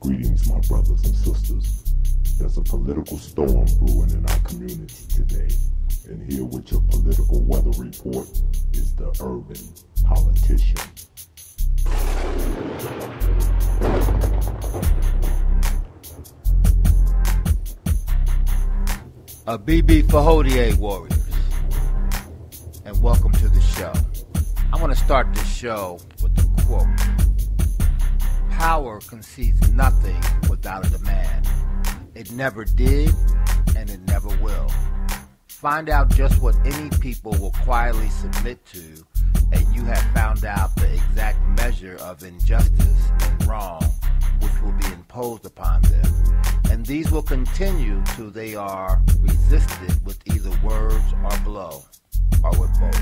Greetings, my brothers and sisters. There's a political storm brewing in our community today. And here with your political weather report is the urban politician. A BB for Hodier Warriors, and welcome to the show. I want to start this show with a quote. Power concedes nothing without a demand. It never did, and it never will. Find out just what any people will quietly submit to, and you have found out the exact measure of injustice and wrong which will be imposed upon them. And these will continue till they are resisted with either words or blow, or with both.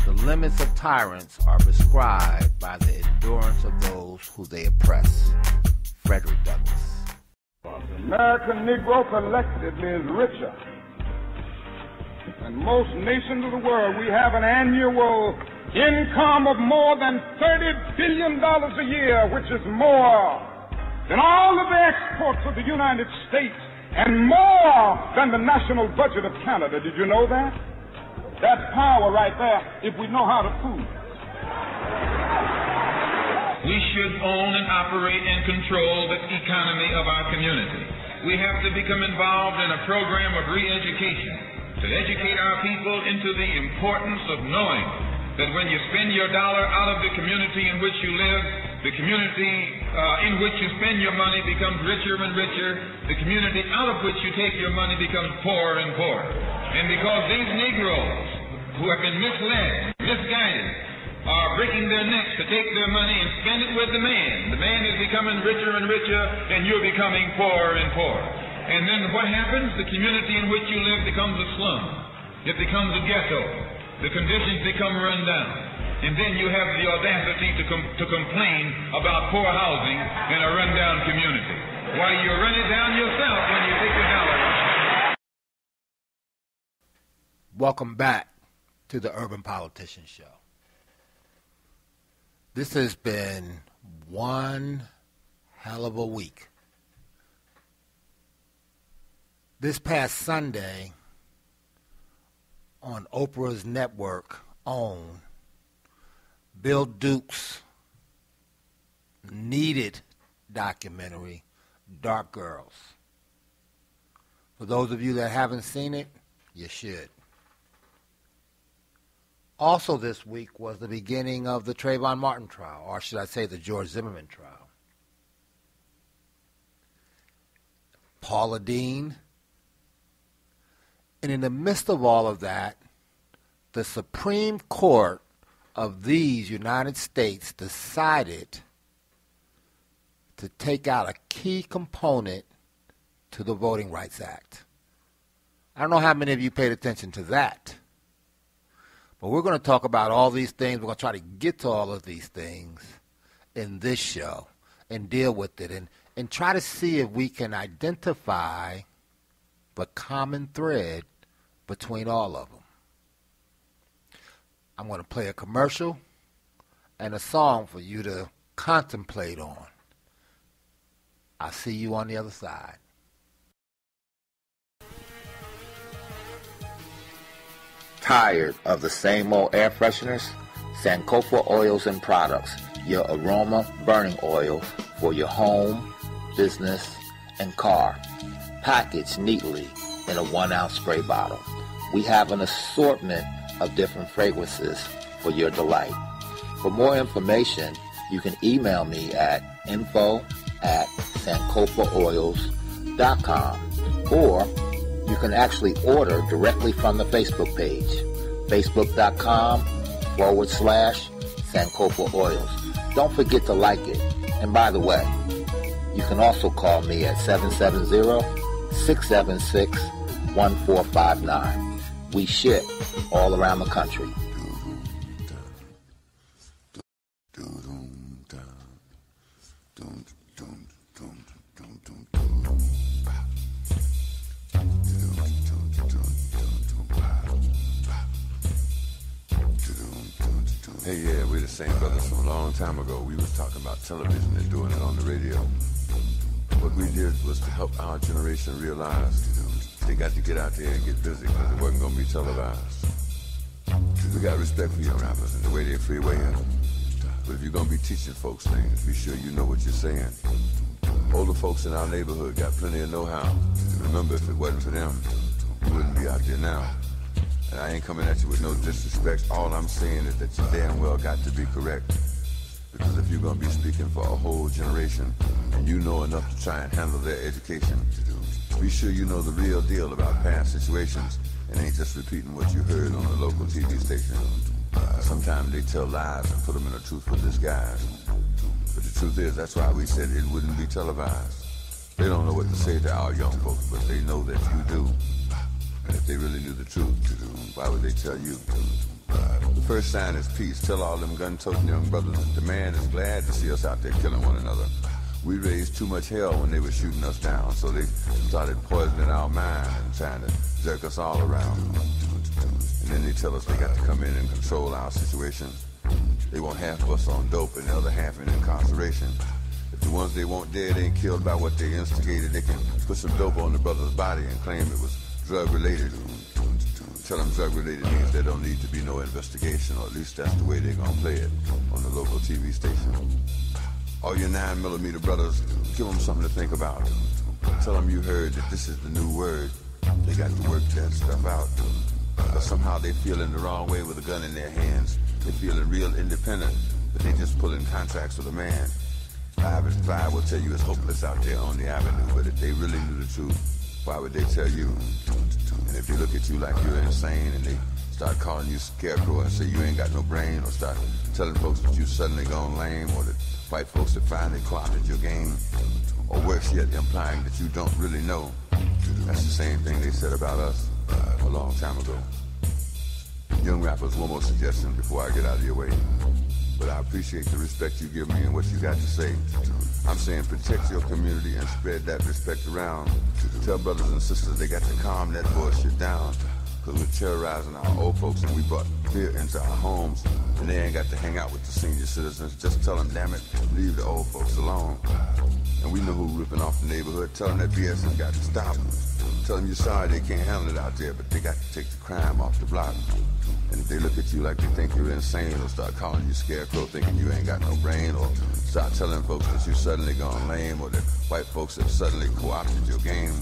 The limits of tyrants are prescribed by the endurance of those who they oppress. Frederick Douglass. The American Negro collectively is richer than most nations of the world. We have an annual income of more than $30 billion a year, which is more than all of the exports of the United States and more than the national budget of Canada. Did you know that? That's power right there if we know how to fool. We should own and operate and control the economy of our community. We have to become involved in a program of re-education to educate our people into the importance of knowing that when you spend your dollar out of the community in which you live, the community in which you spend your money becomes richer and richer. The community out of which you take your money becomes poorer and poorer. And because these Negroes who have been misled, misguided, are breaking their necks to take their money and spend it with the man is becoming richer and richer, and you're becoming poorer and poorer. And then what happens? The community in which you live becomes a slum. It becomes a ghetto. The conditions become run down. And then you have the audacity to complain about poor housing in a run-down community. Why, you run it down yourself when you take your dollar. Welcome back to the Urban Politician Show. This has been one hell of a week. This past Sunday, on Oprah's network OWN, Bill Duke's needed documentary, Dark Girls. For those of you that haven't seen it, you should. Also this week was the beginning of the Trayvon Martin trial, or should I say the George Zimmerman trial. Paula Deen. And in the midst of all of that, the Supreme Court of these United States decided to take out a key component to the Voting Rights Act. I don't know how many of you paid attention to that. But we're going to talk about all these things. We're going to try to get to all of these things in this show and deal with it and try to see if we can identify the common thread between all of them. I'm going to play a commercial and a song for you to contemplate on. I'll see you on the other side. Tired of the same old air fresheners? Sankofa Oils and Products, your aroma burning oil for your home, business, and car. Packaged neatly in a 1-ounce spray bottle. We have an assortment of different fragrances for your delight. For more information, you can email me at info@sankofaoils.com, or you can actually order directly from the Facebook page, facebook.com/Sankofa Oils. Don't forget to like it. And by the way, you can also call me at 770-676-1459. We ship all around the country. Hey, yeah, we're the same brothers from a long time ago. We was talking about television and doing it on the radio. What we did was to help our generation realize they got to get out there and get busy because it wasn't going to be televised. We got respect for young rappers and the way they freeway in. But if you're going to be teaching folks things, be sure you know what you're saying. Older folks in our neighborhood got plenty of know-how. Remember, if it wasn't for them, you wouldn't be out there now. And I ain't coming at you with no disrespect. All I'm saying is that you damn well got to be correct. Because if you're going to be speaking for a whole generation and you know enough to try and handle their education, be sure you know the real deal about past situations and ain't just repeating what you heard on the local TV station. Sometimes they tell lies and put them in a truthful disguise. But the truth is, that's why we said it wouldn't be televised. They don't know what to say to our young folks, but they know that you do. And if they really knew the truth, why would they tell you? The first sign is peace. Tell all them gun-toting young brothers that the man is glad to see us out there killing one another. We raised too much hell when they were shooting us down, so they started poisoning our mind and trying to jerk us all around. And then they tell us they got to come in and control our situation. They want half of us on dope and the other half in incarceration. If the ones they want dead ain't killed by what they instigated, they can put some dope on the brother's body and claim it was drug-related. Tell them drug-related means there don't need to be no investigation, or at least that's the way they're going to play it on the local TV station. All your 9mm brothers, give them something to think about. Tell them you heard that this is the new word. They got to work that stuff out. But somehow they feeling the wrong way with a gun in their hands. They feeling real independent, but they just pulling contracts with a man. 5 is 5 will tell you it's hopeless out there on the avenue, but if they really knew the truth, why would they tell you? And if they look at you like you're insane and they start calling you scarecrow and say you ain't got no brain, or start telling folks that you suddenly gone lame, or that white folks have finally co-opted your game, or worse yet, implying that you don't really know, that's the same thing they said about us a long time ago. Young rappers, one more suggestion before I get out of your way. But I appreciate the respect you give me and what you got to say. I'm saying protect your community and spread that respect around. Tell brothers and sisters they got to calm that bullshit down. Because we're terrorizing our old folks and we brought fear into our homes. And they ain't got to hang out with the senior citizens. Just tell them, damn it, leave the old folks alone. And we know who ripping off the neighborhood. Tell them that BS has got to stop. Tell them you're sorry they can't handle it out there, but they got to take the crime off the block. And if they look at you like they think you're insane, or start calling you scarecrow thinking you ain't got no brain, or start telling folks that you suddenly gone lame, or that white folks have suddenly co-opted your game,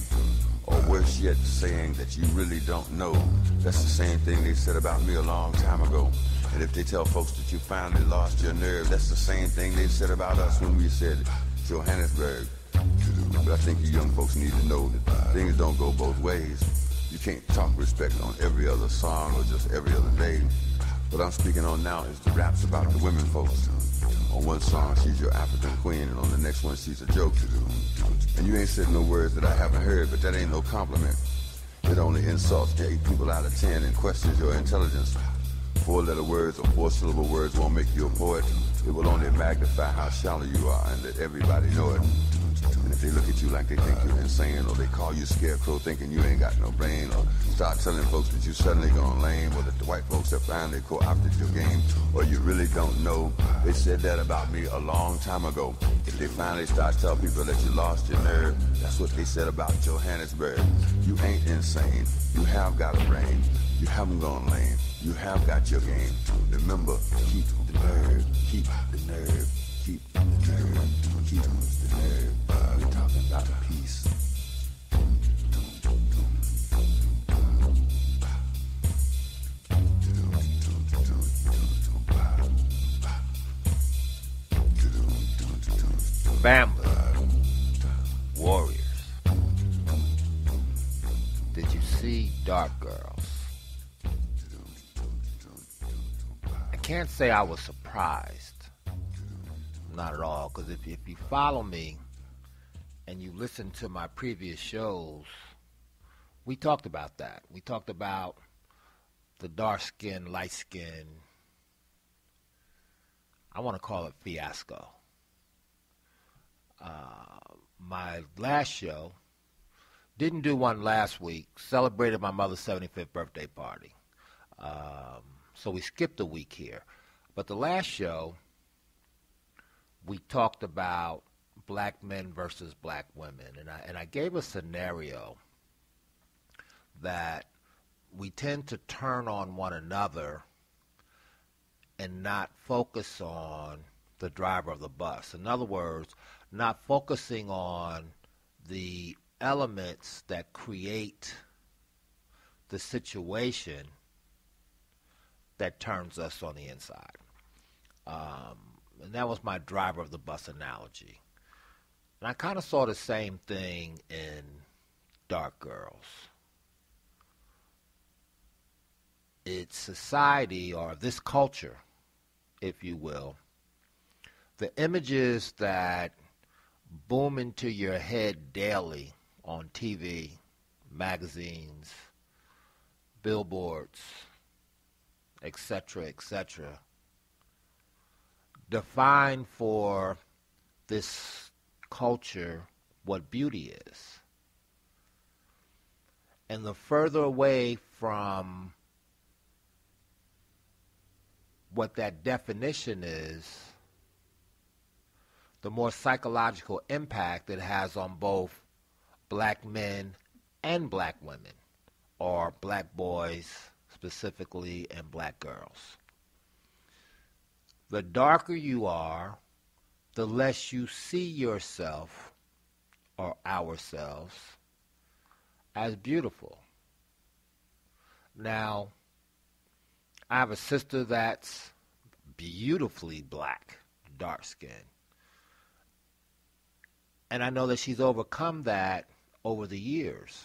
or worse yet, saying that you really don't know, that's the same thing they said about me a long time ago. And if they tell folks that you finally lost your nerve, that's the same thing they said about us when we said Johannesburg. But I think you young folks need to know that things don't go both ways. You can't talk respect on every other song or just every other day. What I'm speaking on now is the raps about the women folks. On one song, she's your African queen, and on the next one, she's a joke. And you ain't said no words that I haven't heard, but that ain't no compliment. It only insults 8 people out of 10 and questions your intelligence. 4-letter words or 4-syllable words won't make you a poet. It will only magnify how shallow you are and let everybody know it. And if they look at you like they think you're insane, or they call you scarecrow thinking you ain't got no brain, or start telling folks that you suddenly gone lame, or that the white folks have finally co-opted your game, or you really don't know, they said that about me a long time ago. If they finally start telling people that you lost your nerve, that's what they said about Johannesburg. You ain't insane. You have got a brain. You haven't gone lame. You have got your game. Remember, keep the nerve. Keep the nerve. Keep the nerve. Keep the nerve. We're talking about peace. Family. Warriors. Did you see Dark Girls? I can't say I was surprised. Not at all, because if you follow me and you listen to my previous shows, we talked about that. We talked about the dark skin, light skin, I want to call it fiasco. My last show, didn't do one last week, celebrated my mother's 75th birthday party. So we skipped a week here. But the last show, we talked about black men versus black women, and I gave a scenario that we tend to turn on one another and not focus on the driver of the bus. In other words, not focusing on the elements that create the situation that turns us on the inside. And that was my driver of the bus analogy. And I kind of saw the same thing in Dark Girls. It's society, or this culture, if you will, the images that boom into your head daily on TV, magazines, billboards, etc., define for this culture what beauty is. And the further away from what that definition is, the more psychological impact it has on both black men and black women, or black boys specifically and black girls. The darker you are, the less you see yourself or ourselves as beautiful. Now, I have a sister that's beautifully black, dark skin. And I know that she's overcome that over the years.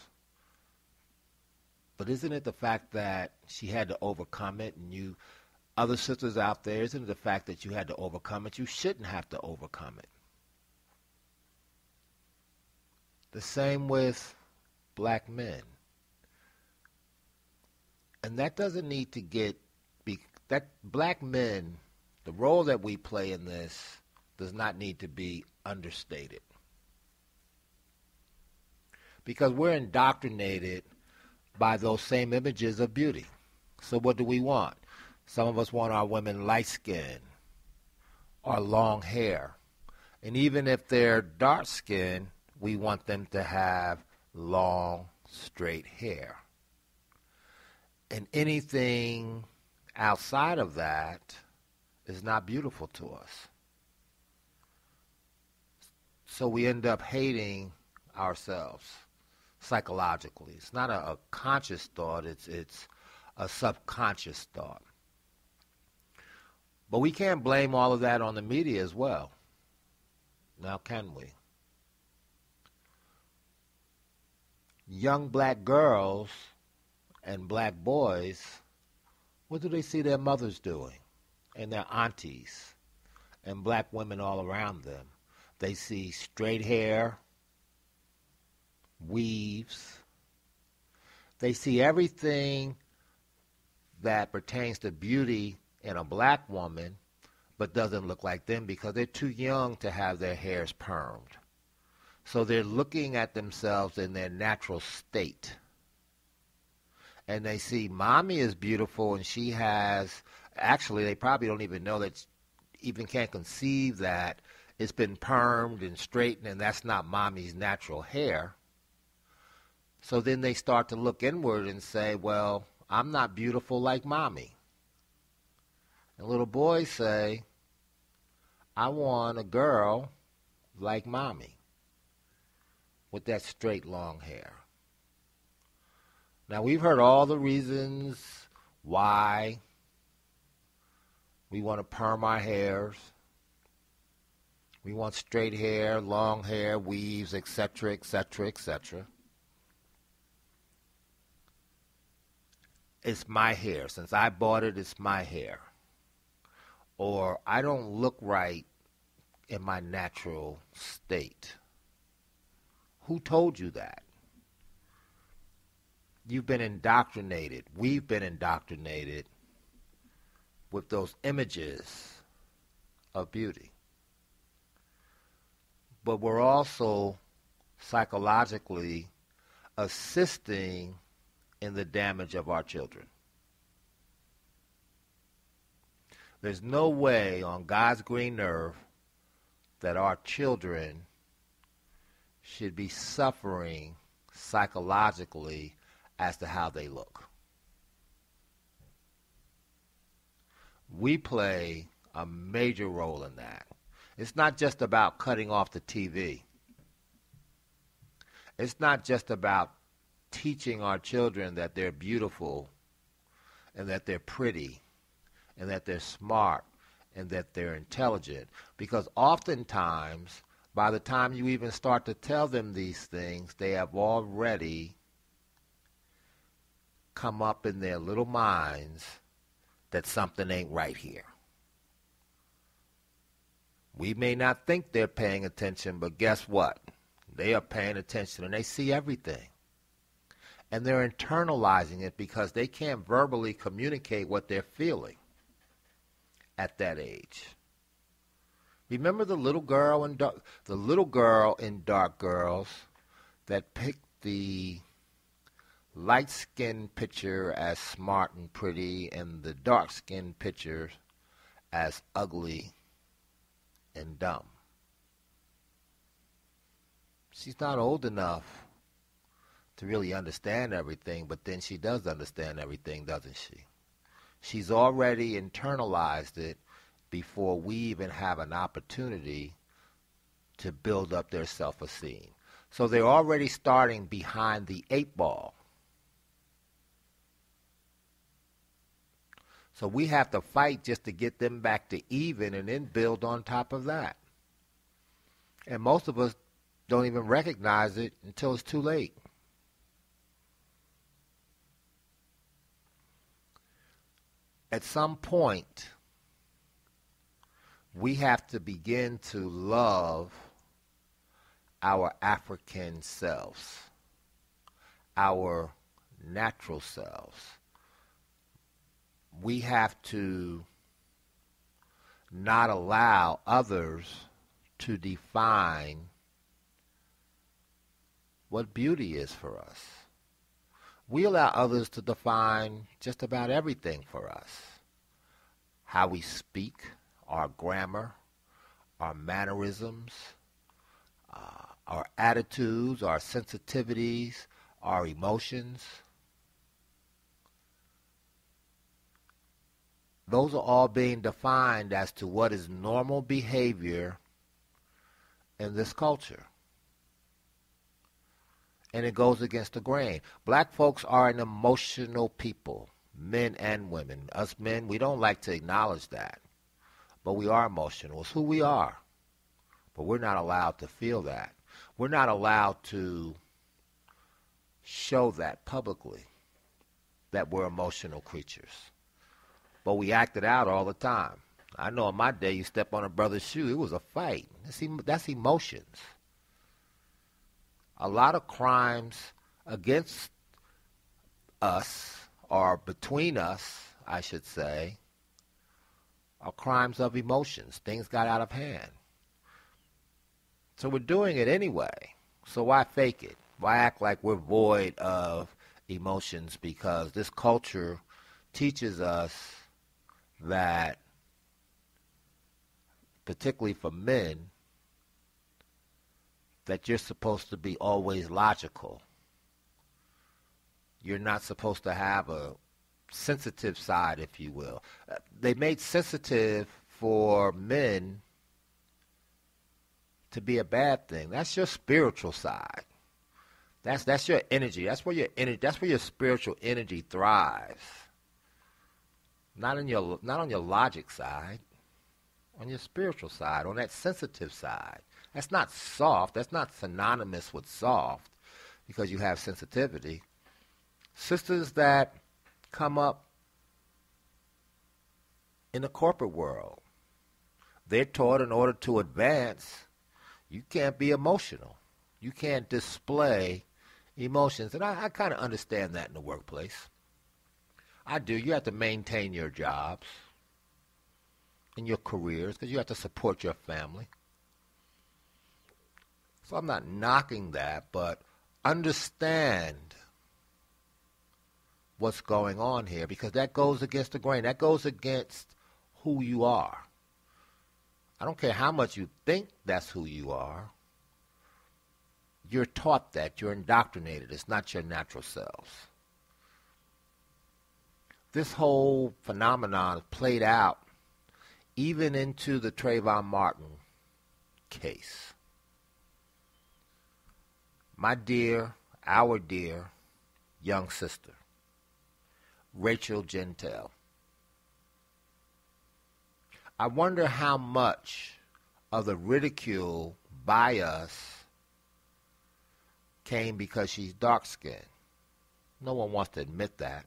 But isn't it the fact that she had to overcome it, and you, other sisters out there, isn't it the fact that you had to overcome it? You shouldn't have to overcome it. The same with black men. And that doesn't need to that black men, the role that we play in this does not need to be understated. Because we're indoctrinated by those same images of beauty. So what do we want? Some of us want our women light-skinned or long hair. And even if they're dark-skinned, we want them to have long, straight hair. And anything outside of that is not beautiful to us. So we end up hating ourselves psychologically. It's not a conscious thought, it's a subconscious thought. But we can't blame all of that on the media as well. Now, can we? Young black girls and black boys, what do they see their mothers doing and their aunties and black women all around them? They see straight hair, weaves. They see everything that pertains to beauty in a black woman but doesn't look like them because they're too young to have their hairs permed. So they're looking at themselves in their natural state. And they see mommy is beautiful and she has, actually they probably don't even know that, even can't conceive that it's been permed and straightened and that's not mommy's natural hair. So then they start to look inward and say, well, I'm not beautiful like mommy. And little boys say, I want a girl like mommy with that straight long hair. Now, we've heard all the reasons why we want to perm our hairs. We want straight hair, long hair, weaves, etc., etc., etc. It's my hair. Since I bought it, it's my hair. Or I don't look right in my natural state. Who told you that? You've been indoctrinated. We've been indoctrinated with those images of beauty. But we're also psychologically assisting in the damage of our children. There's no way on God's green earth that our children should be suffering psychologically as to how they look. We play a major role in that. It's not just about cutting off the TV. It's not just about teaching our children that they're beautiful and that they're pretty and that they're smart and that they're intelligent. Because oftentimes, by the time you even start to tell them these things, they have already come up in their little minds that something ain't right here. We may not think they're paying attention, but guess what? They are paying attention and they see everything. And they're internalizing it because they can't verbally communicate what they're feeling at that age. Remember the little girl in Dark Girls that picked the light-skinned picture as smart and pretty and the dark-skinned picture as ugly and dumb. She's not old enough to really understand everything, but then she does understand everything, doesn't she? She's already internalized it before we even have an opportunity to build up their self-esteem. So they're already starting behind the 8 ball. So we have to fight just to get them back to even and then build on top of that. And most of us don't even recognize it until it's too late. At some point, we have to begin to love our African selves, our natural selves. We have to not allow others to define what beauty is for us. We allow others to define just about everything for us. How we speak, our grammar, our mannerisms, our attitudes, our sensitivities, our emotions. Those are all being defined as to what is normal behavior in this culture. And it goes against the grain. Black folks are an emotional people, men and women. Us men, we don't like to acknowledge that. But we are emotional. It's who we are. But we're not allowed to feel that. We're not allowed to show that publicly, that we're emotional creatures. But we act it out all the time. I know in my day, you step on a brother's shoe, it was a fight. That's emotions. A lot of crimes against us, or between us, I should say, are crimes of emotions. Things got out of hand. So we're doing it anyway. So why fake it? Why act like we're void of emotions? Because this culture teaches us that, particularly for men, that you're supposed to be always logical. You're not supposed to have a sensitive side, if you will. They made sensitive for men to be a bad thing. That's your spiritual side. That's your energy. That's where your spiritual energy thrives. Not on your logic side, on your spiritual side, on that sensitive side. That's not soft. That's not synonymous with soft because you have sensitivity. Sisters that come up in the corporate world, they're taught in order to advance, you can't be emotional. You can't display emotions. And I kind of understand that in the workplace. I do. You have to maintain your jobs and your careers because you have to support your family. So I'm not knocking that, but understand what's going on here because that goes against the grain. That goes against who you are. I don't care how much you think that's who you are. You're taught that. You're indoctrinated. It's not your natural selves. This whole phenomenon played out even into the Trayvon Martin case. My dear, our dear young sister, Rachel Jeantel. I wonder how much of the ridicule by us came because she's dark-skinned. No one wants to admit that.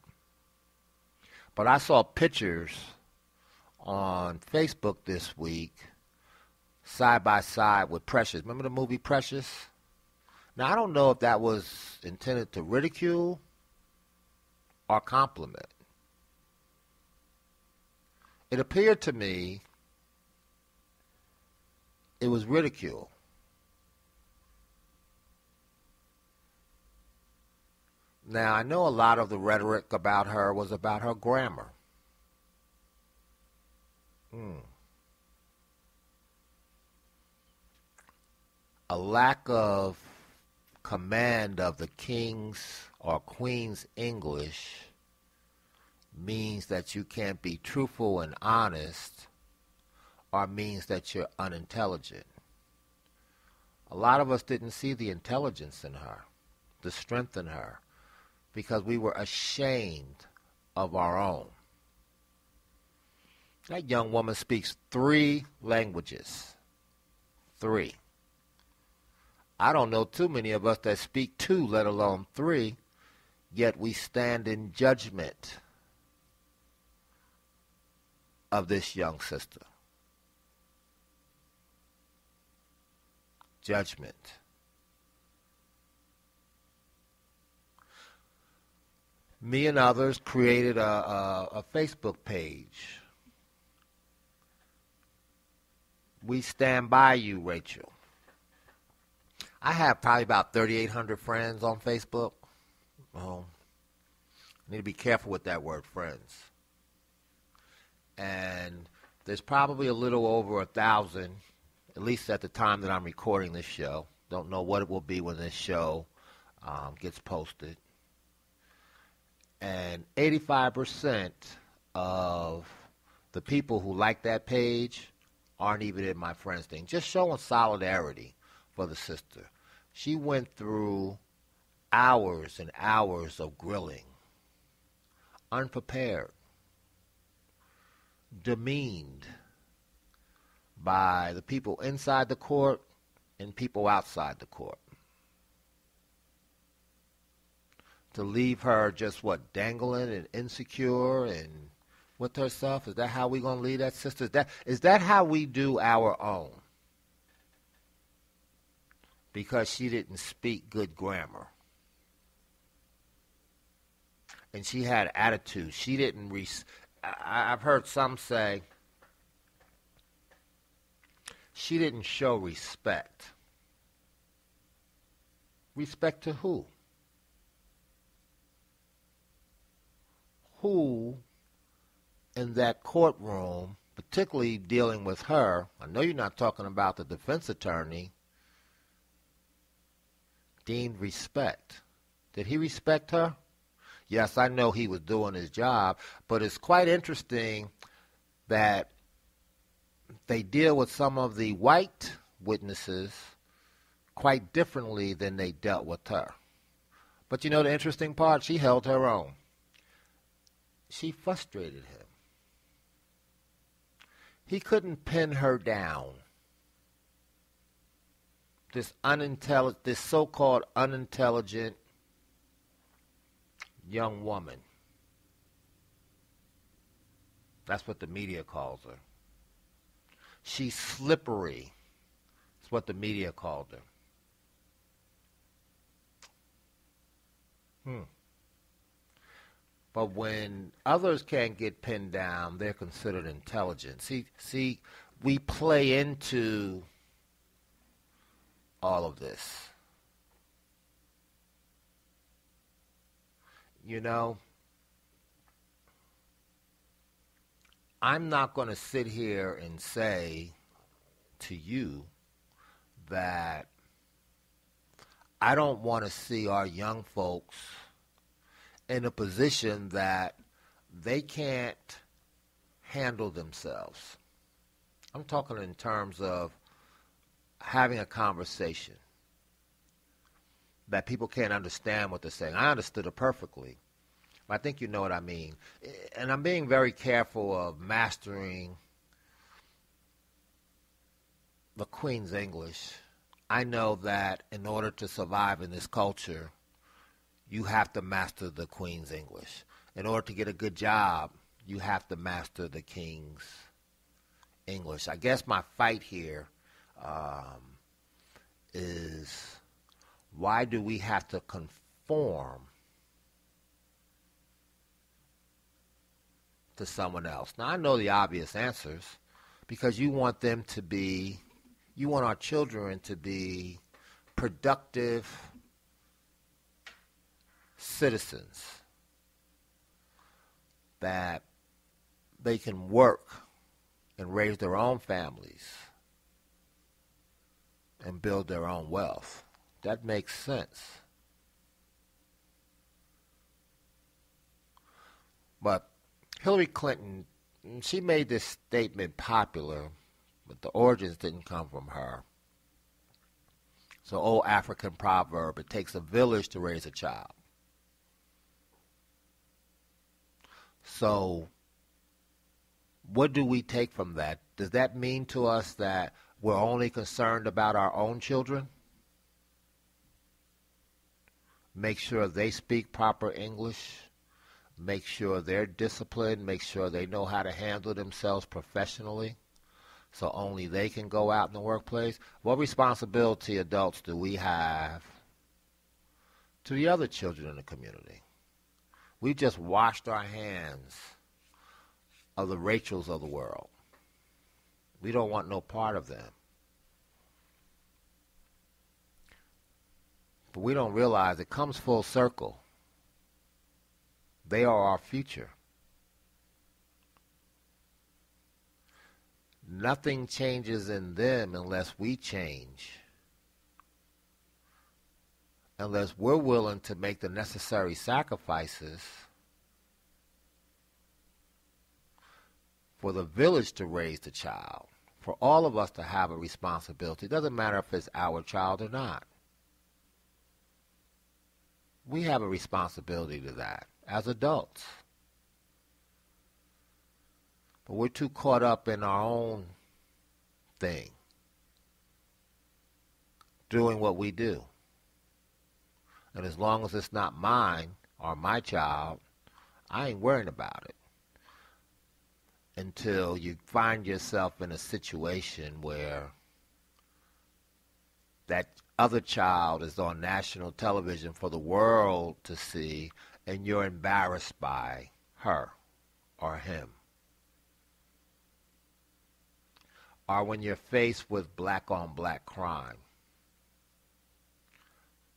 But I saw pictures on Facebook this week, side by side with Precious. Remember the movie Precious? Now, I don't know if that was intended to ridicule or compliment. It appeared to me it was ridicule. Now, I know a lot of the rhetoric about her was about her grammar. A lack of command of the king's or queen's English means that you can't be truthful and honest, or means that you're unintelligent. A lot of us didn't see the intelligence in her, the strength in her, because we were ashamed of our own. That young woman speaks 3 languages. 3. I don't know too many of us that speak 2, let alone 3, yet we stand in judgment of this young sister. Judgment. Me and others created a Facebook page. We stand by you, Rachel. I have probably about 3,800 friends on Facebook. Well, I need to be careful with that word, friends. And there's probably a little over 1,000, at least at the time that I'm recording this show. Don't know what it will be when this show gets posted. And 85% of the people who like that page aren't even in my friends thing. Just showing solidarity for the sister. She went through hours and hours of grilling, unprepared, demeaned by the people inside the court and people outside the court. To leave her just, dangling and insecure and with herself? Is that how we going to leave that sister? Is that how we do our own? Because she didn't speak good grammar. And she had attitude. She didn't... I've heard some say she didn't show respect. Respect to who? Who in that courtroom, particularly dealing with her, I know you're not talking about the defense attorney, deemed respect. Did he respect her? Yes, I know he was doing his job, but it's quite interesting that they deal with some of the white witnesses quite differently than they dealt with her. But you know the interesting part? She held her own. She frustrated him. He couldn't pin her down. This so-called unintelligent young woman. That's what the media calls her. She's slippery. That's what the media called her. But when others can't get pinned down, they're considered intelligent. See, we play into all of this. You know, I'm not going to sit here and say to you that I don't want to see our young folks in a position that they can't handle themselves. I'm talking in terms of having a conversation that people can't understand what they're saying. I understood it perfectly. I think you know what I mean. And I'm being very careful of mastering the Queen's English. I know that in order to survive in this culture, you have to master the Queen's English. In order to get a good job, you have to master the King's English. I guess my fight here is, why do we have to conform to someone else? Now, I know the obvious answers, because you want them to be, you want our children to be productive citizens, that they can work and raise their own families and build their own wealth. That makes sense. But Hillary Clinton, she made this statement popular, but the origins didn't come from her. It's an old African proverb: it takes a village to raise a child. So what do we take from that? Does that mean to us that we're only concerned about our own children? Make sure they speak proper English. Make sure they're disciplined. Make sure they know how to handle themselves professionally, so only they can go out in the workplace. What responsibility, adults, do we have to the other children in the community? We just washed our hands of the Rachels of the world. We don't want no part of them. But we don't realize it comes full circle. They are our future. Nothing changes in them unless we change. Unless we're willing to make the necessary sacrifices for the village to raise the child, for all of us to have a responsibility. It doesn't matter if it's our child or not. We have a responsibility to that as adults. But we're too caught up in our own thing, doing what we do. And as long as it's not mine or my child, I ain't worrying about it. Until you find yourself in a situation where that other child is on national television for the world to see, and you're embarrassed by her or him. Or when you're faced with black-on-black crime,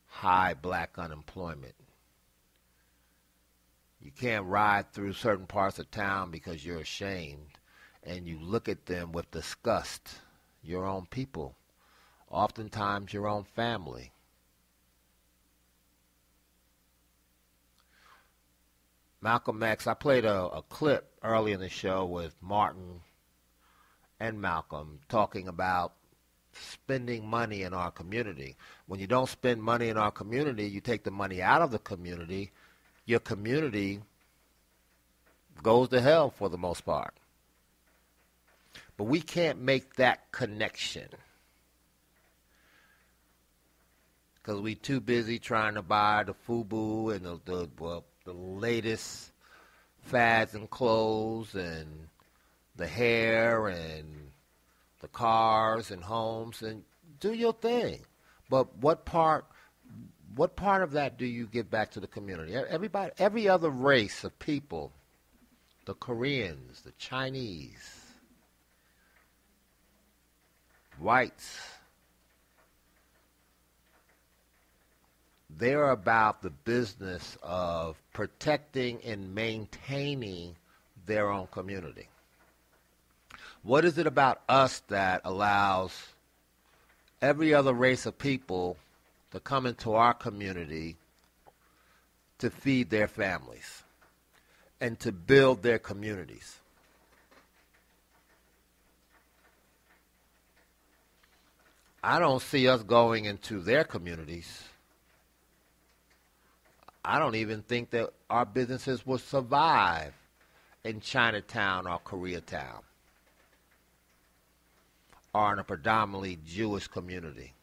high black unemployment. You can't ride through certain parts of town because you're ashamed, and you look at them with disgust, your own people, oftentimes your own family. Malcolm X, I played a clip early in the show with Martin and Malcolm talking about spending money in our community. When you don't spend money in our community, you take the money out of the community, your community goes to hell for the most part. But we can't make that connection because we're too busy trying to buy the FUBU and the latest fads and clothes and the hair and the cars and homes, and do your thing. But what part of that do you give back to the community? Everybody, every other race of people, the Koreans, the Chinese, whites, they're about the business of protecting and maintaining their own community. What is it about us that allows every other race of people to come into our community to feed their families and to build their communities? I don't see us going into their communities. I don't even think that our businesses will survive in Chinatown or Koreatown or in a predominantly Jewish community.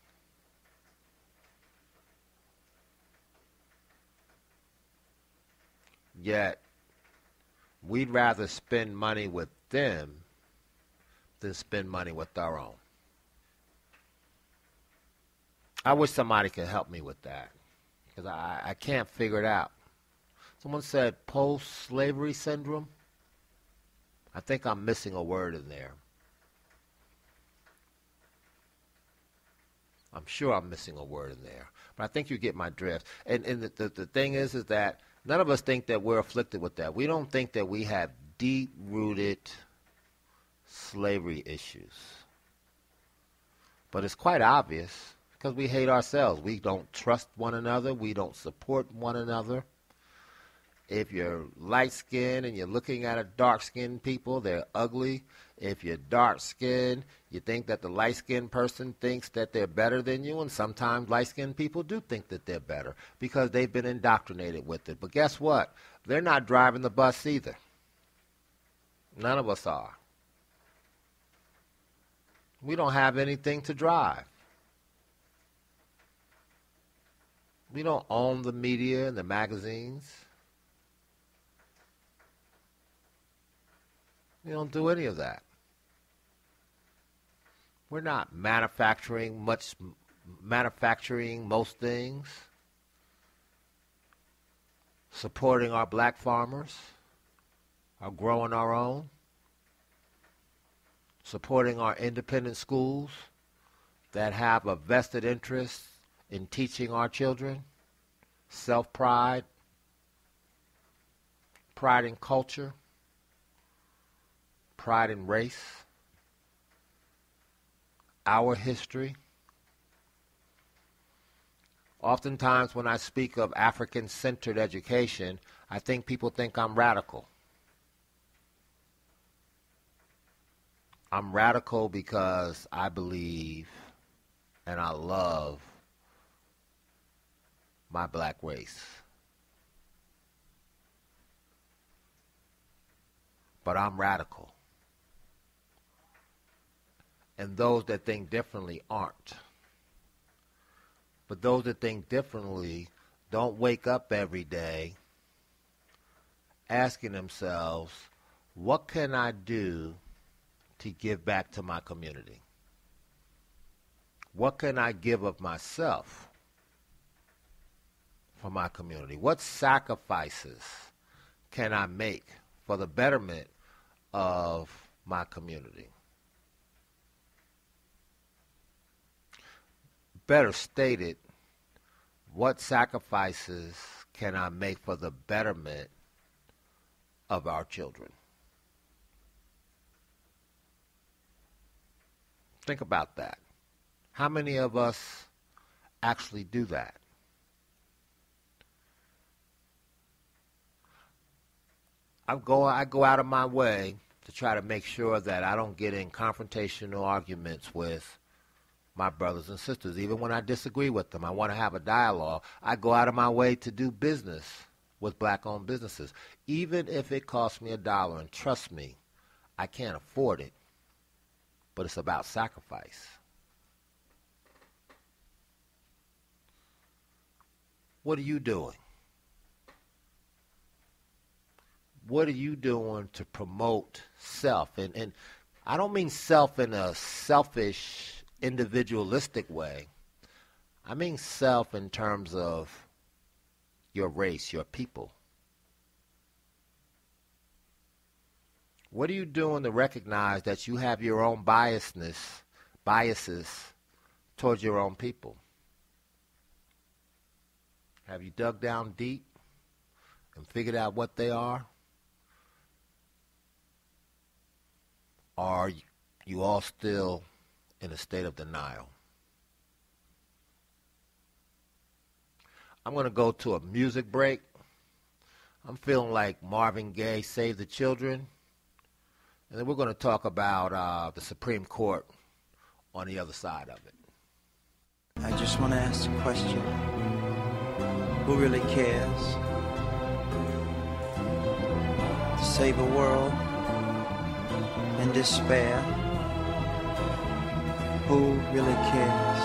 Yet, we'd rather spend money with them than spend money with our own. I wish somebody could help me with that, because I can't figure it out. Someone said post-slavery syndrome. I think I'm missing a word in there. I'm sure I'm missing a word in there. But I think you get my drift. And the thing is that none of us think that we're afflicted with that. We don't think that we have deep-rooted slavery issues. But it's quite obvious because we hate ourselves. We don't trust one another. We don't support one another. If you're light-skinned and you're looking at a dark-skinned people, they're ugly. If you're dark-skinned, you think that the light-skinned person thinks that they're better than you, and sometimes light-skinned people do think that they're better because they've been indoctrinated with it. But guess what? They're not driving the bus either. None of us are. We don't have anything to drive. We don't own the media and the magazines. We don't do any of that. We're not manufacturing most things, supporting our black farmers, or growing our own, supporting our independent schools that have a vested interest in teaching our children self-pride, pride in culture, pride in race, our history. Oftentimes when I speak of African-centered education, I think people think I'm radical. I'm radical because I believe and I love my black race. But I'm radical. And those that think differently aren't. But those that think differently don't wake up every day asking themselves, what can I do to give back to my community? What can I give of myself for my community? What sacrifices can I make for the betterment of my community? Better stated, what sacrifices can I make for the betterment of our children? Think about that. How many of us actually do that? I go out of my way to try to make sure that I don't get in confrontational arguments with my brothers and sisters. Even when I disagree with them, I want to have a dialogue. I go out of my way to do business with black-owned businesses, even if it costs me $1. And trust me, I can't afford it, but it's about sacrifice. What are you doing? What are you doing to promote self? And I don't mean self in a selfish, individualistic way. I mean self in terms of your race, your people. What are you doing to recognize that you have your own biases towards your own people? Have you dug down deep and figured out what they are? Or you all still in a state of denial. I'm going to go to a music break. I'm feeling like Marvin Gaye, Save the Children. And then we're going to talk about the Supreme Court on the other side of it. I just want to ask a question. Who really cares? To save a world in despair? Who really cares?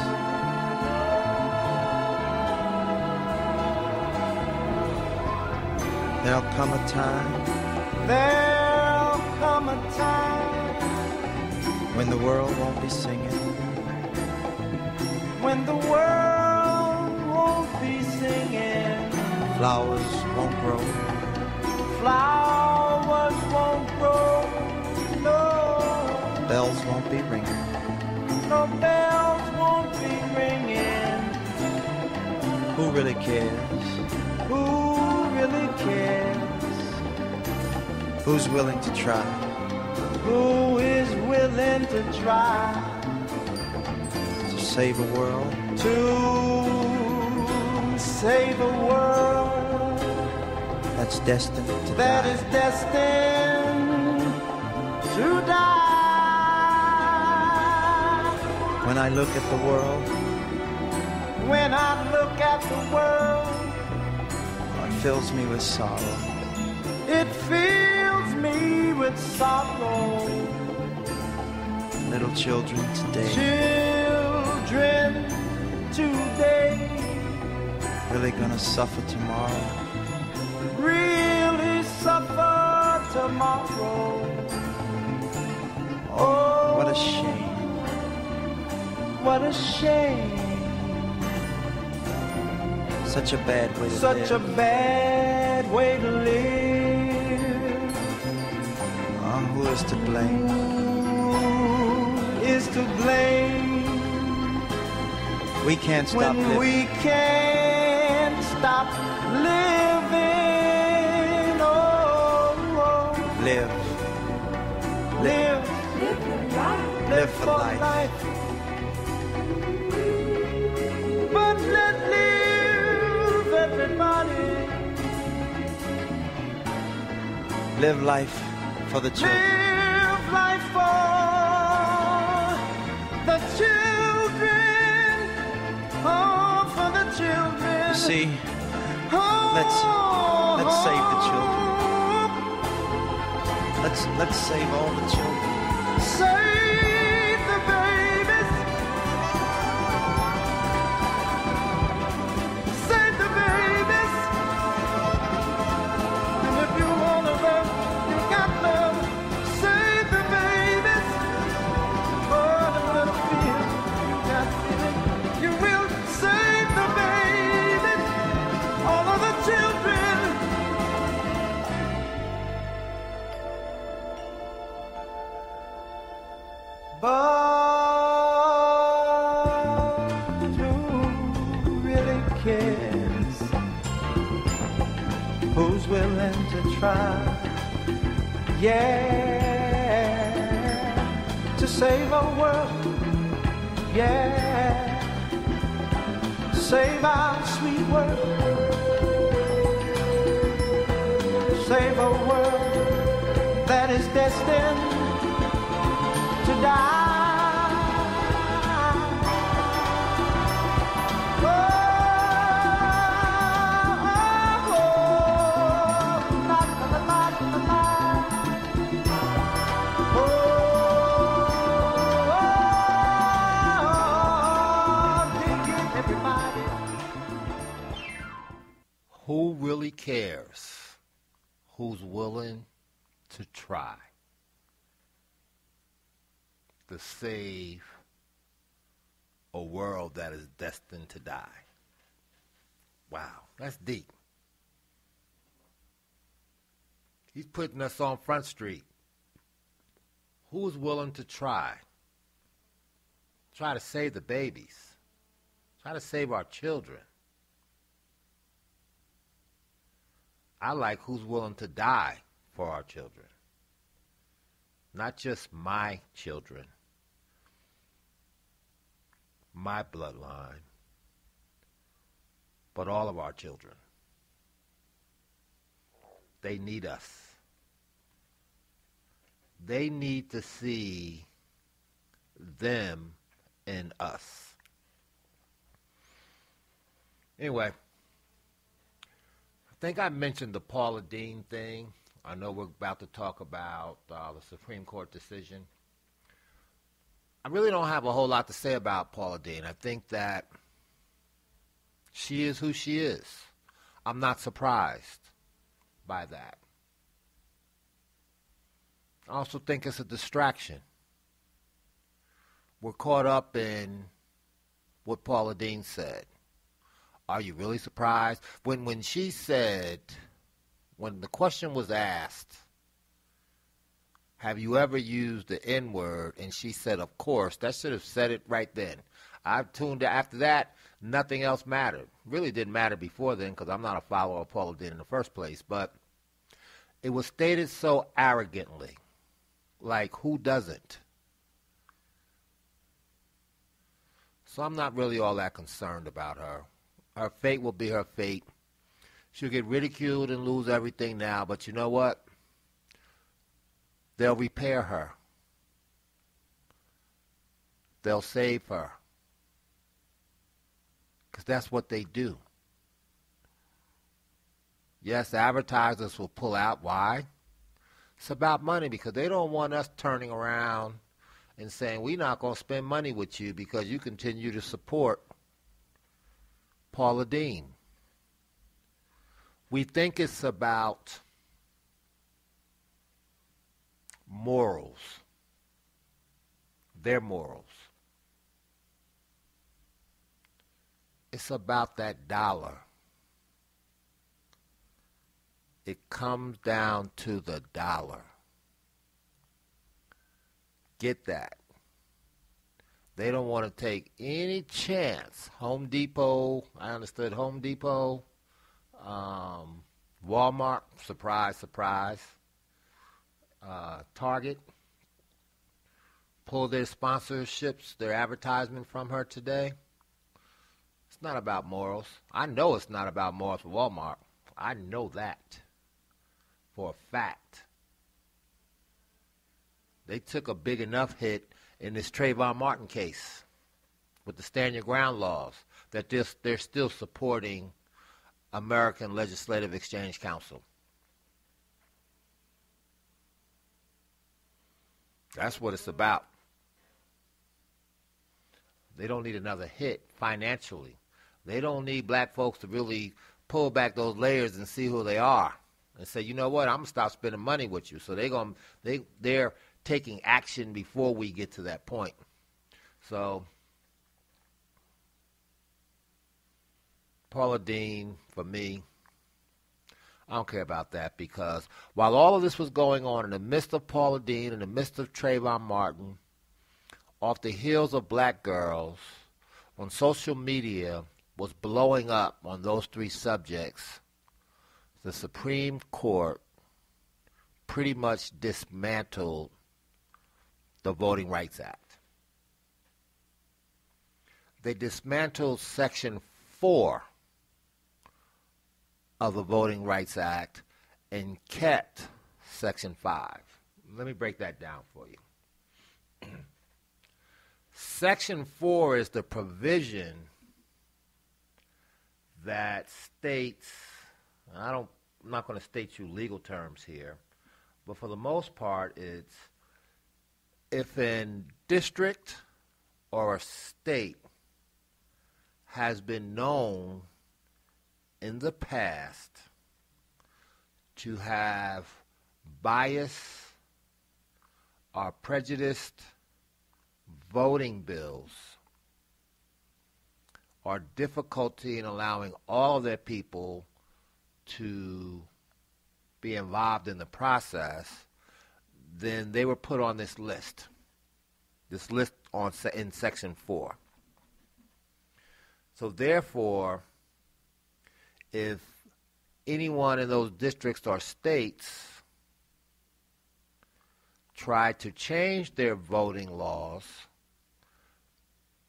There'll come a time when the world won't be singing, when the world won't be singing, flowers won't grow, no, bells won't be ringing, who really cares? Who really cares? Who's willing to try? Who is willing to try to save a world? To save a world that's destined to die. That is destined to die. When I look at the world, it fills me with sorrow. It fills me with sorrow. Little children today, really gonna suffer tomorrow. Really suffer tomorrow. Oh, what a shame. What a shame. Such a bad way to live. Such a bad way to live. Who is to blame? Who is to blame? We can't stop living. When we can't stop living. Oh, oh. Live. Live for life. But let live, everybody. Live life for the children. Live life for the children. Oh, for the children. You see, let's save the children. Let's save all the children. Save the babies. Save the babies. And if you want love, you got love. Save the babies. Oh, the little feeling you got feeling. You will save the babies. All of the children. But who really cares? Who's willing to try? Yeah, to save our world. Yeah, save our sweet world. Save a world that is destined to die. Oh, oh, oh, la, la, la, la, la, la. Oh, dig it, everybody. Who really cares? Who's willing to try to save a world that is destined to die? Wow, that's deep. He's putting us on Front Street. Who's willing to try? Try to save the babies. Try to save our children. I like who's willing to die for our children. not just my children, my bloodline, but all of our children. They need us. They need to see them in us. Anyway, I think I mentioned the Paula Deen thing. I know we're about to talk about the Supreme Court decision. I really don't have a whole lot to say about Paula Deen. I think that she is who she is. I'm not surprised by that. I also think it's a distraction. We're caught up in what Paula Deen said. Are you really surprised? When she said, when the question was asked, have you ever used the N-word? And she said, of course. That should have said it right then. I tuned out. After that, nothing else mattered. Really didn't matter before then because I'm not a follower of Paula Deen in the first place. But it was stated so arrogantly. Like, who doesn't? So I'm not really all that concerned about her. Her fate will be her fate. She'll get ridiculed and lose everything now, but you know what? They'll repair her. They'll save her. Because that's what they do. Yes, advertisers will pull out. Why? It's about money because they don't want us turning around and saying, we're not going to spend money with you because you continue to support Paula Deen. We think it's about morals, their morals. It's about that dollar. It comes down to the dollar. Get that. They don't want to take any chance. Home Depot, I understood Home Depot, Walmart, surprise, surprise. Target, pull their sponsorships, their advertisement from her today. It's not about morals. I know it's not about morals for Walmart. I know that for a fact. They took a big enough hit in this Trayvon Martin case with the Stand Your Ground laws that they're still supporting American Legislative Exchange Council. That's what it's about. They don't need another hit financially. They don't need black folks to really pull back those layers and see who they are and say, you know what, I'm going to stop spending money with you. So they're taking action before we get to that point. So Paula Deen, for me, I don't care about that because while all of this was going on in the midst of Paula Deen, in the midst of Trayvon Martin, off the heels of black girls, when social media was blowing up on those three subjects, the Supreme Court pretty much dismantled the Voting Rights Act. They dismantled Section 4 of the Voting Rights Act and kept Section 5. Let me break that down for you. Section 4 is the provision that states, I'm not going to state you legal terms here, but for the most part it's if a district or a state has been known in the past to have bias or prejudiced voting bills or difficulty in allowing all of their people to be involved in the process, then they were put on this list in Section 4. So therefore, if anyone in those districts or states tried to change their voting laws,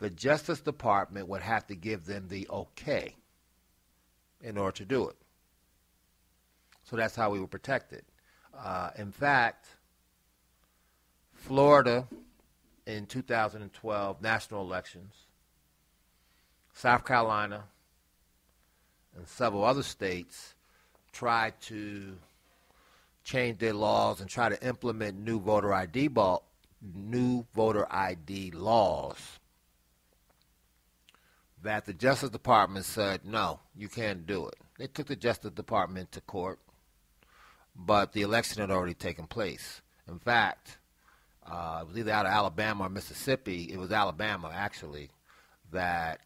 the Justice Department would have to give them the okay in order to do it. So that's how we were protected. In fact, Florida in 2012 national elections, South Carolina, and several other states tried to change their laws and try to implement new voter ID laws that the Justice Department said, no, you can't do it. They took the Justice Department to court, but the election had already taken place. In fact, it was either out of Alabama or Mississippi. It was Alabama, actually, that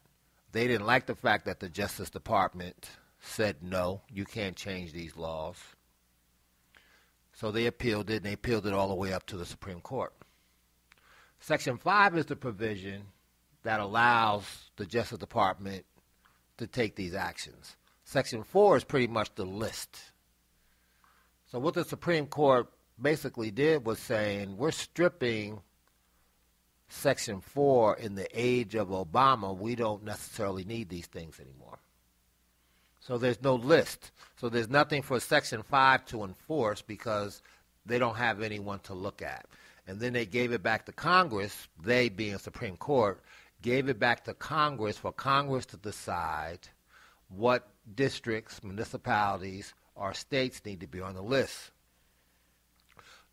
they didn't like the fact that the Justice Department said, no, you can't change these laws. So they appealed it, and they appealed it all the way up to the Supreme Court. Section 5 is the provision that allows the Justice Department to take these actions. Section 4 is pretty much the list. So what the Supreme Court basically did was saying, we're stripping Section 4 in the age of Obama. We don't necessarily need these things anymore. So there's no list. So there's nothing for Section 5 to enforce because they don't have anyone to look at. And then they gave it back to Congress, they being Supreme Court, gave it back to Congress for Congress to decide what districts, municipalities, or states need to be on the list.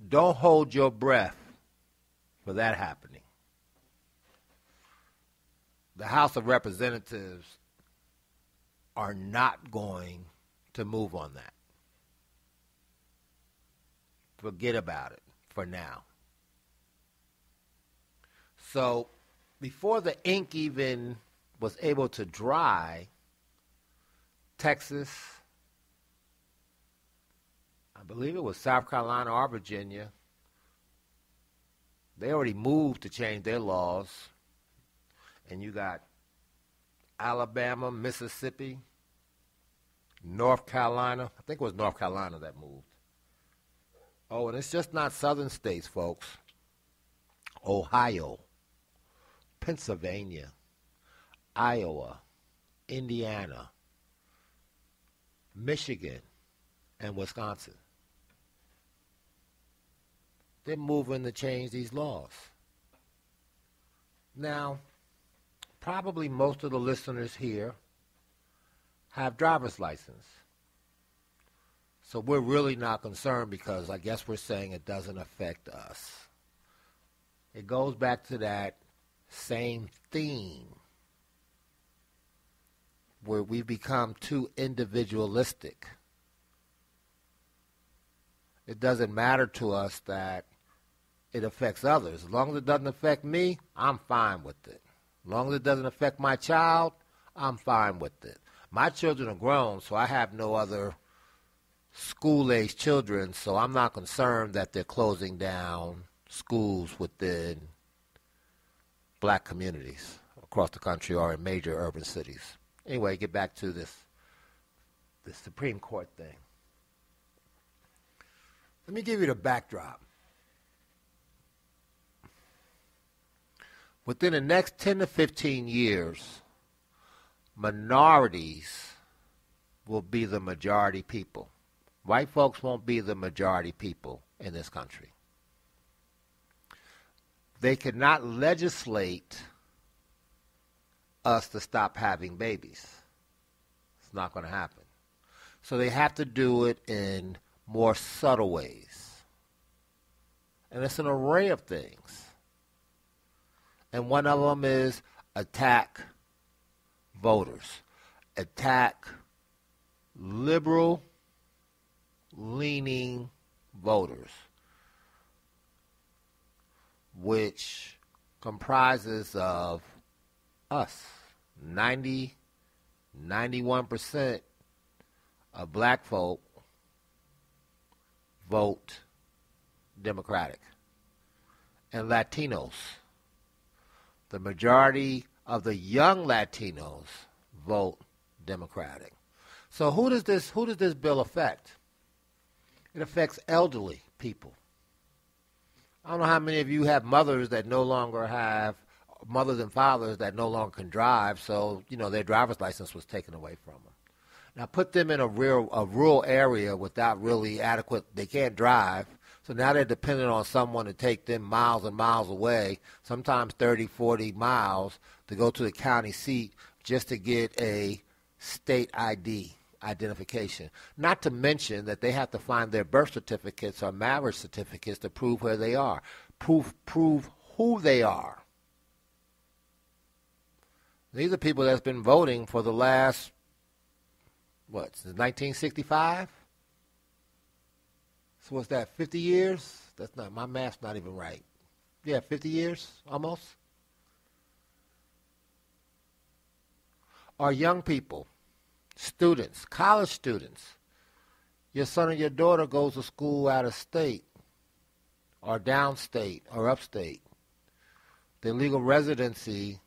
Don't hold your breath for that happening. The House of Representatives are not going to move on that. Forget about it for now. So before the ink even was able to dry, Texas, I believe it was South Carolina or Virginia, they already moved to change their laws. And you got Alabama, Mississippi, North Carolina. I think it was North Carolina that moved. Oh, and it's just not southern states, folks. Ohio, Pennsylvania, Iowa, Indiana, Michigan, and Wisconsin. They're moving to change these laws. Now, probably most of the listeners here have driver's license. So we're really not concerned because I guess we're saying it doesn't affect us. It goes back to that same theme where we become too individualistic. It doesn't matter to us that it affects others. As long as it doesn't affect me, I'm fine with it. As long as it doesn't affect my child, I'm fine with it. My children are grown, so I have no other school-age children, so I'm not concerned that they're closing down schools within black communities across the country or in major urban cities. Anyway, get back to this Supreme Court thing. Let me give you the backdrop. Within the next 10 to 15 years, minorities will be the majority people. White folks won't be the majority people in this country. They could not legislate us to stop having babies. It's not going to happen. So they have to do it in more subtle ways. And it's an array of things. And one of them is attack voters. Attack liberal-leaning voters, which comprises of us. 91% of black folk vote Democratic. And Latinos. The majority of the young Latinos vote Democratic. So who does this bill affect? It affects elderly people. I don't know how many of you have mothers and fathers that no longer can drive, so, their driver's license was taken away from them. Now put them in a rural area without really adequate, they can't drive, so now they're dependent on someone to take them miles and miles away, sometimes 30, 40 miles, to go to the county seat just to get a state ID identification. Not to mention that they have to find their birth certificates or marriage certificates to prove where they are, prove who they are. These are people that's been voting for the last, since 1965? So what's that, 50 years? That's not, my math's not even right. Yeah, 50 years, almost. Our young people, students, college students, your son or your daughter goes to school out of state or downstate or upstate. Their legal residency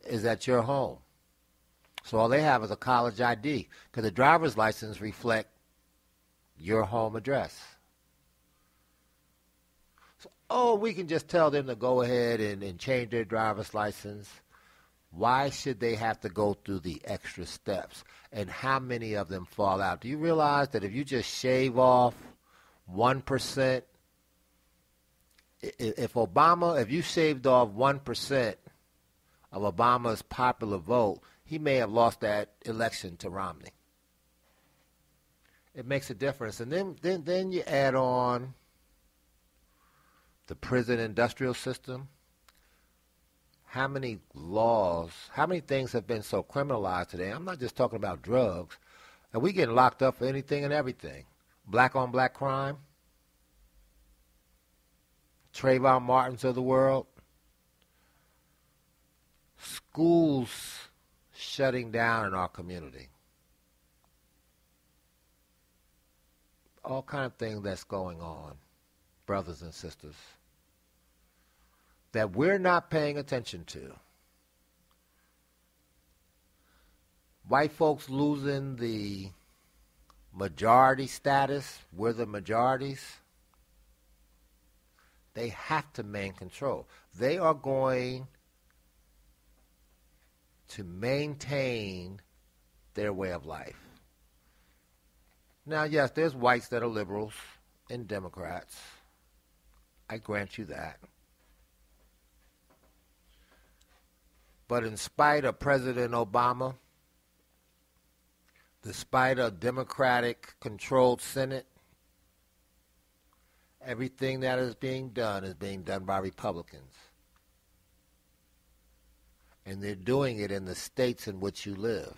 is at your home. So all they have is a college ID because the driver's license reflects your home address. So, we can just tell them to go ahead and change their driver's license. Why should they have to go through the extra steps? And how many of them fall out? Do you realize that if you just shave off 1%, if you shaved off 1% of Obama's popular vote, he may have lost that election to Romney. It makes a difference. And then you add on the prison industrial system. How many laws, how many things have been so criminalized today? I'm not just talking about drugs. And we getting locked up for anything and everything. Black on black crime. Trayvon Martins of the world. Schools shutting down in our community. All kind of things that's going on, brothers and sisters, that we're not paying attention to. White folks losing the majority status, we're the majorities. They have to maintain control. They are going to maintain their way of life. Now, yes, there's whites that are liberals and Democrats. I grant you that. But in spite of President Obama, despite a Democratic-controlled Senate, everything that is being done by Republicans. And they're doing it in the states in which you live.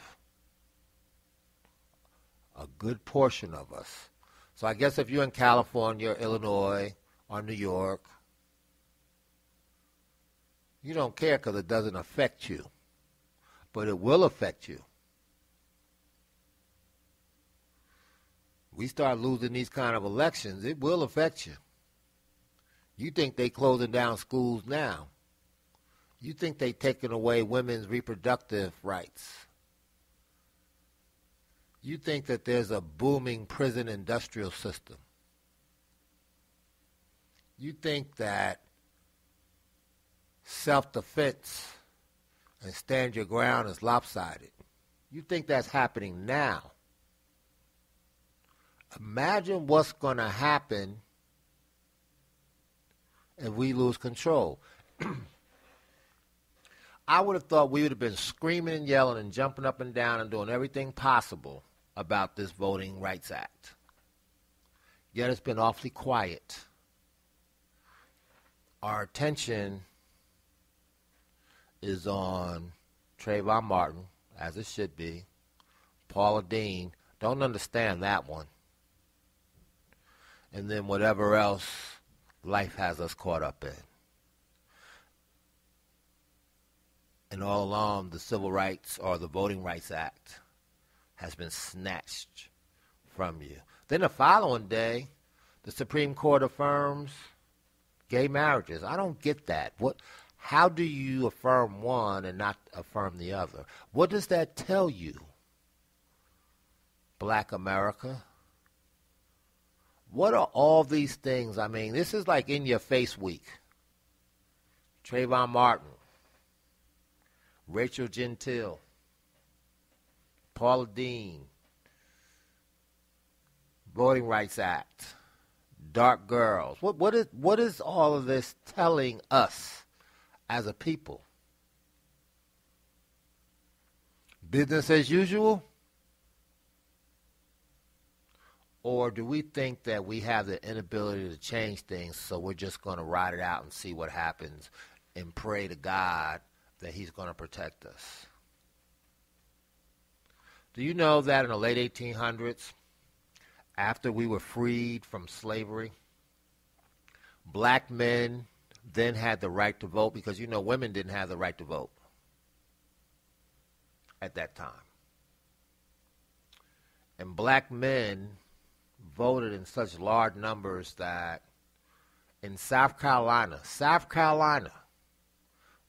A good portion of us. So I guess if you're in California, or Illinois, or New York, you don't care because it doesn't affect you. But it will affect you. We start losing these kind of elections, it will affect you. You think they closing down schools now. You think they taking away women's reproductive rights. You think that there's a booming prison industrial system. You think that self-defense and stand your ground is lopsided. You think that's happening now. Imagine what's going to happen if we lose control. I would have thought we would have been screaming and yelling and jumping up and down and doing everything possible about this Voting Rights Act. Yet it's been awfully quiet. Our attention is on Trayvon Martin, as it should be. Paula Deen, don't understand that one. And then whatever else life has us caught up in. And all along, the Civil Rights or the Voting Rights Act has been snatched from you. Then the following day, the Supreme Court affirms gay marriages. I don't get that. How do you affirm one and not affirm the other? What does that tell you, Black America? What are all these things? I mean, this is like in your face week. Trayvon Martin, Rachel Jeantel, Paula Deen, Voting Rights Act, dark girls. What is all of this telling us as a people? Business as usual? Or do we think that we have the inability to change things, so we're just going to ride it out and see what happens and pray to God that he's going to protect us? Do you know that in the late 1800s, after we were freed from slavery, black men then had the right to vote, because you know women didn't have the right to vote at that time. And black men voted in such large numbers that in South Carolina,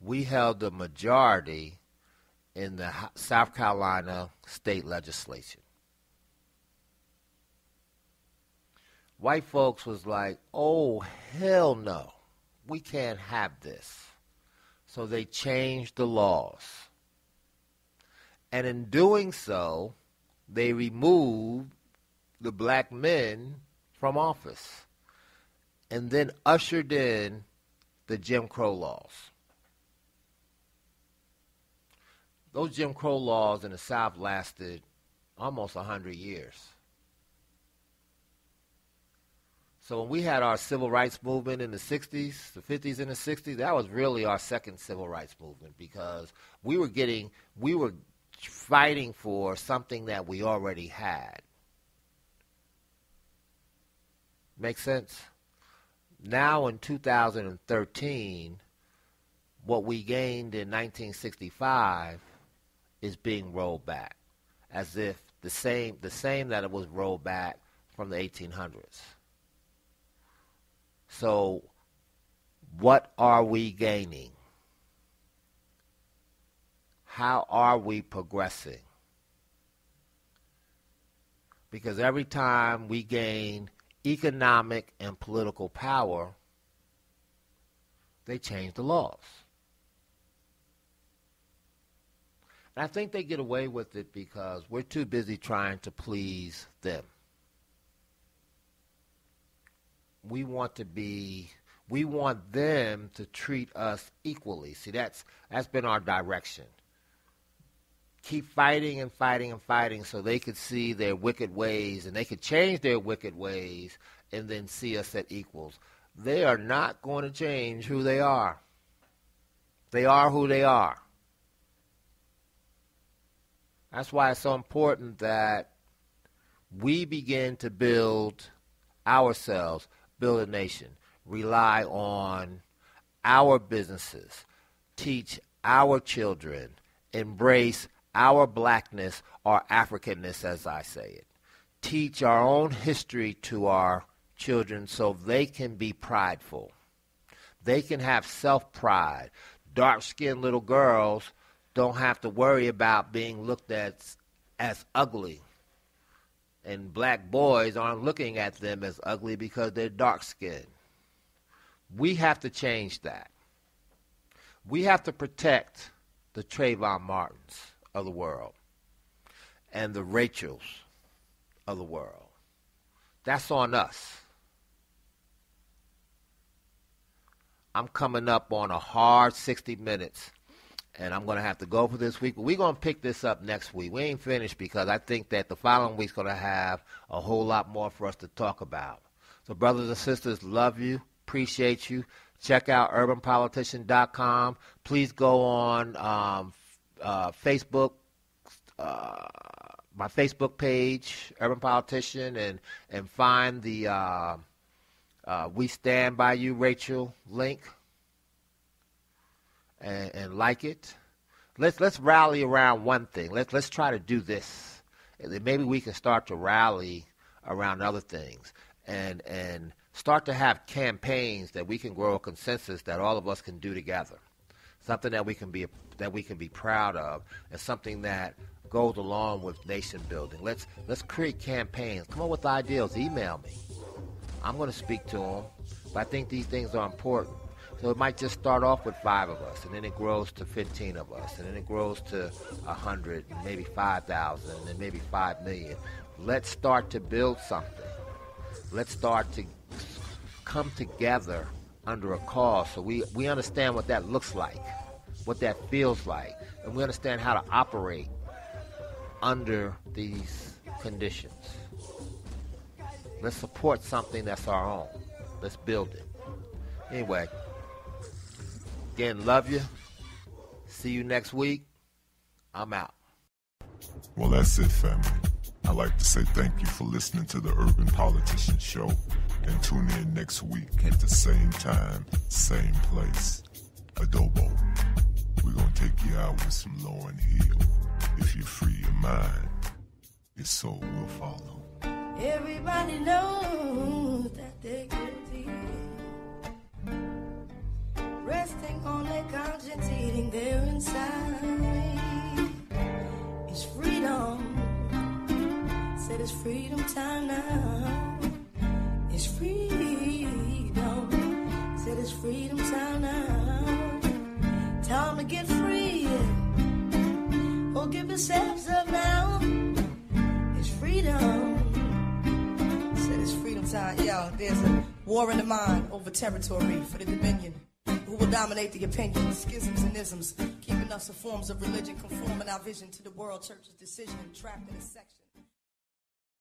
we held the majority in the South Carolina state legislature. White folks was like, oh, hell no, we can't have this. So they changed the laws. And in doing so, they removed the black men from office and then ushered in the Jim Crow laws. Those Jim Crow laws in the South lasted almost 100 years. So when we had our civil rights movement in the 60s, the 50s and the 60s, that was really our second civil rights movement, because we were fighting for something that we already had. Make sense? Now in 2013, what we gained in 1965 is being rolled back, as if the same that it was rolled back from the 1800s. So what are we gaining? How are we progressing? Because every time we gain economic and political power, they change the laws. And I think they get away with it because we're too busy trying to please them. We want them to treat us equally. See, that's been our direction. Keep fighting and fighting and fighting so they could see their wicked ways, and they could change their wicked ways and then see us at equals. They are not going to change who they are. They are who they are. That's why it's so important that we begin to build ourselves, build a nation, rely on our businesses, teach our children, embrace our blackness or Africanness, as I say it. Teach our own history to our children so they can be prideful. They can have self-pride. Dark-skinned little girls don't have to worry about being looked at as ugly. And black boys aren't looking at them as ugly because they're dark-skinned. We have to change that. We have to protect the Trayvon Martins of the world and the Rachels of the world. That's on us. I'm coming up on a hard 60 minutes, and I'm going to have to go for this week. But we're going to pick this up next week. We ain't finished because I think that the following week's going to have a whole lot more for us to talk about. So brothers and sisters, love you, appreciate you. Check out urbanpolitician.com. Please go on Facebook, my Facebook page, Urban Politician, and find the We Stand By You, Rachel link, and like it. Let's rally around one thing. Let's try to do this, and then maybe we can start to rally around other things, and start to have campaigns that we can grow a consensus that all of us can do together. Something that we can be proud of, and something that goes along with nation building. Let's create campaigns. Come up with ideas. Email me. I'm going to speak to them, but I think these things are important. So it might just start off with 5 of us, and then it grows to 15 of us, and then it grows to 100, and maybe 5,000, and then maybe 5 million. Let's start to build something. Let's start to come together under a cause so we understand what that looks like, what that feels like, and we understand how to operate under these conditions. Let's support something that's our own. Let's build it. Anyway, again, love you. See you next week. I'm out. Well, that's it, family. I'd like to say thank you for listening to the Urban Politician Show, and tune in next week at the same time, same place. Adobo. We're going to take you out with some Lauryn Hill. If you free your mind, your soul will follow. Everybody knows that they're guilty, resting on their conscience, eating their inside. It's freedom. Said it's freedom time now. It's freedom. Said it's freedom time now. Time to get free. Oh, give yourselves up now. It's freedom. Said it's freedom time. Yo, there's a war in the mind over territory for the dominion. Who will dominate the opinions, schisms and isms, keeping us in forms of religion, conforming our vision to the world church's decision, trapped in a section.